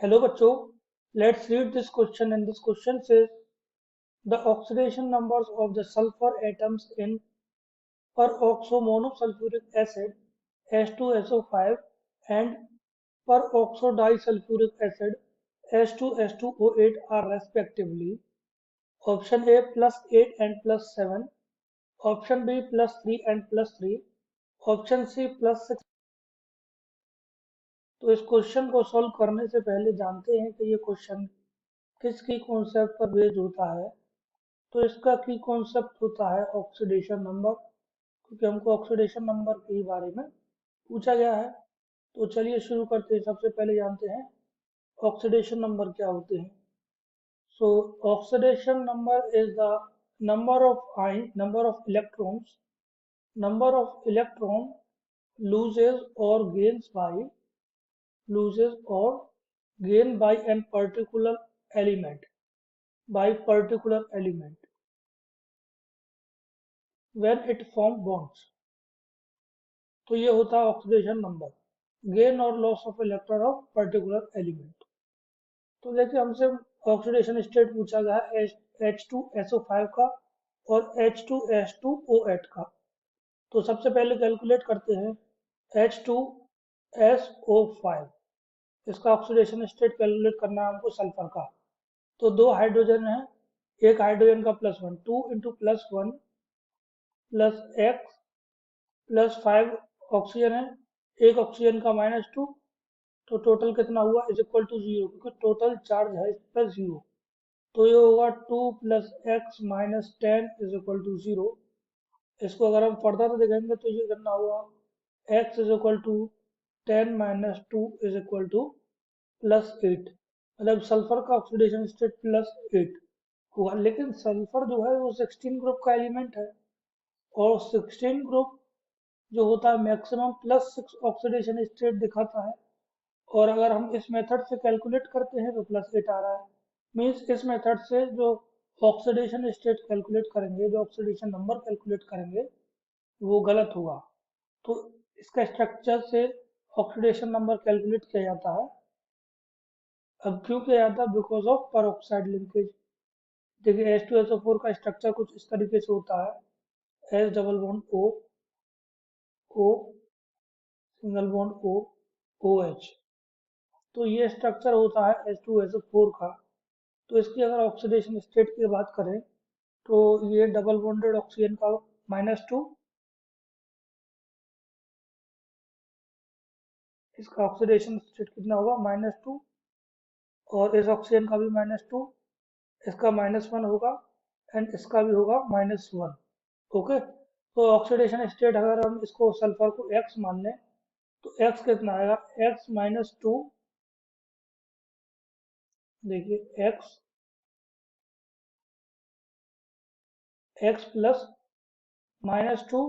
Hello बच्चों, let's read this question and this question says the oxidation numbers of the sulfur atoms in peroxomonosulfuric acid H2SO5 and peroxodisulfuric acid H2S2O8 are respectively option A +8 and +7, option B +3 and +3, option C +6। तो इस question को solve करने से पहले जानते हैं कि ये क्वेश्चन किस की कॉन्सेप्ट पर बेस्ड होता है। तो इसका की कॉन्सेप्ट होता है ऑक्सीडेशन नंबर, क्योंकि हमको ऑक्सीडेशन नंबर के ही बारे में पूछा गया है। तो चलिए शुरू करते हैं। सबसे पहले जानते हैं ऑक्सीडेशन नंबर क्या होते हैं। सो oxidation number is the number of electron loses or gains by loses or gain by an particular element when it form bonds। तो ये होता है ऑक्सीडेशन नंबर, गेन और loss of electron of particular element. तो देखिए हमसे oxidation state पूछा गया है H2SO5 का और H2S2O8 का। तो सबसे पहले कैलकुलेट करते हैं H2SO5, इसका ऑक्सीडेशन स्टेट कैलकुलेट करना है हमको सल्फर का। तो दो हाइड्रोजन है, एक हाइड्रोजन का +1, 2 इंटू +1 +x +5 ऑक्सीजन है, एक ऑक्सीजन का -2, तो टोटल कितना हुआ इज इक्वल टू 0, क्योंकि टोटल चार्ज है प्लस 0। तो ये होगा 2 + x - 10 इज इक्वल टू 0। इसको अगर हम फर्दर देखेंगे तो ये कितना हुआ x is equal to 10 - 2 is equal to +8। मतलब सल्फर का ऑक्सीडेशन स्टेट +8 हुआ। लेकिन सल्फर जो है वो 16 ग्रुप का एलिमेंट है, और 16 ग्रुप जो होता है मैक्सिमम +6 ऑक्सीडेशन स्टेट दिखाता है। और अगर हम इस मेथड से कैलकुलेट करते हैं तो +8 आ रहा है। मीन्स इस मेथड से जो ऑक्सीडेशन स्टेट कैलकुलेट करेंगे, जो ऑक्सीडेशन नंबर कैलकुलेट करेंगे, वो गलत होगा। तो इसका स्ट्रक्चर से ऑक्सीडेशन नंबर कैलकुलेट किया जाता है। अब क्यों किया जाता है? Because of peroxide linkage. देखिए H2SO4 का स्ट्रक्चर कुछ इस तरीके से होता है, H double bond O O single bond O OH। तो ये स्ट्रक्चर होता है H2SO4 का। तो इसकी अगर ऑक्सीडेशन स्टेट की बात करें तो ये डबल बॉन्डेड ऑक्सीजन का -2, इसका ऑक्सीडेशन स्टेट कितना होगा -2, और इस ऑक्सीजन का भी -2, इसका -1 होगा, एंड इसका भी होगा -1। ओके। तो ऑक्सीडेशन स्टेट अगर हम इसको सल्फर को x मान लें तो x कितना आएगा, x -2, देखिए x plus -2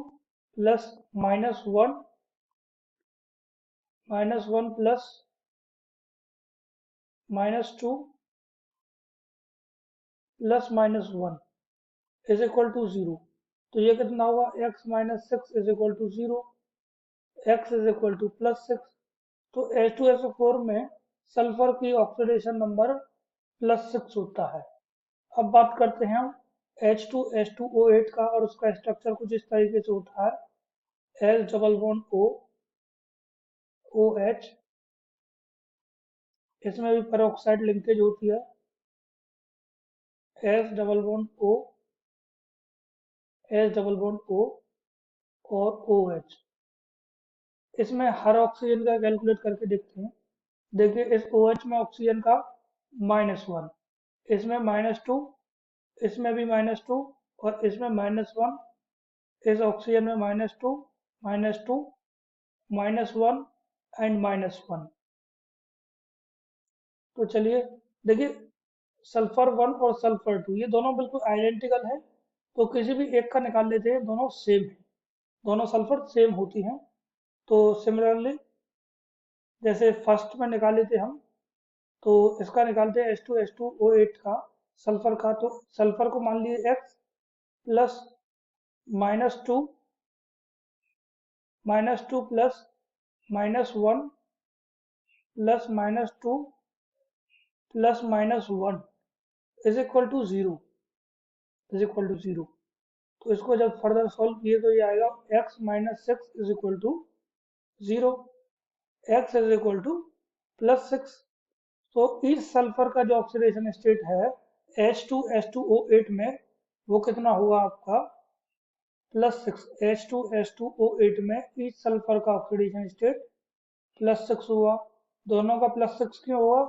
plus -1 plus -2 plus -1 is equal to 0। तो ये कितना होगा, x - 6 is equal to 0, x is equal to +6। तो H2SO4 में सल्फर की ऑक्सीडेशन नंबर +6 होता है। अब बात करते हैं हम H2S2O8 का, और उसका स्ट्रक्चर कुछ इस तरीके से होता है, H double bond O OH, इसमें भी पेरोक्साइड लिंकेज होती है, H double bond O H double bond O और OH। इसमें हर ऑक्सीजन का कैलकुलेट करके देखते हैं। देखिए इस OH में ऑक्सीजन का -1, इसमें -2, इसमें भी -2, और इसमें -1, इस ऑक्सीजन में -2 -2 -1 एंड -1। तो चलिए देखिए सल्फर 1 और सल्फर 2 ये दोनों बिल्कुल आइडेंटिकल है, तो किसी भी एक का निकाल लेते हैं, दोनों सेम है, दोनों सल्फर सेम होती हैं। तो सिमिलरली जैसे फर्स्ट में निकाले थे हम, तो इसका निकालते हैं H2O8 का, सल्फर का। तो सल्फर को मान लिए x plus -2 -2 plus -1 plus -2 plus minus 1 is equal to 0 तो इसको जब फर्दर सॉल्व किए तो ये आएगा x minus 6 is equal to 0, x is equal to plus 6। तो इस सल्फर का जो ऑक्सीडेशन स्टेट है H2H2O8 में वो कितना हुआ आपका +6। H2H2O8 में इस सल्फर का ऑक्सीडेशन स्टेट +6 हुआ। दोनों का +6 क्यों हुआ?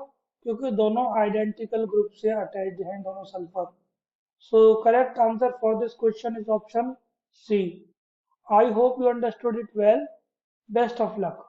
क्योंकि दोनों आइडेंटिकल ग्रुप से अटैच्ड हैं दोनों sulphur. So correct answer for this question is option C. I hope you understood it well. Best of luck.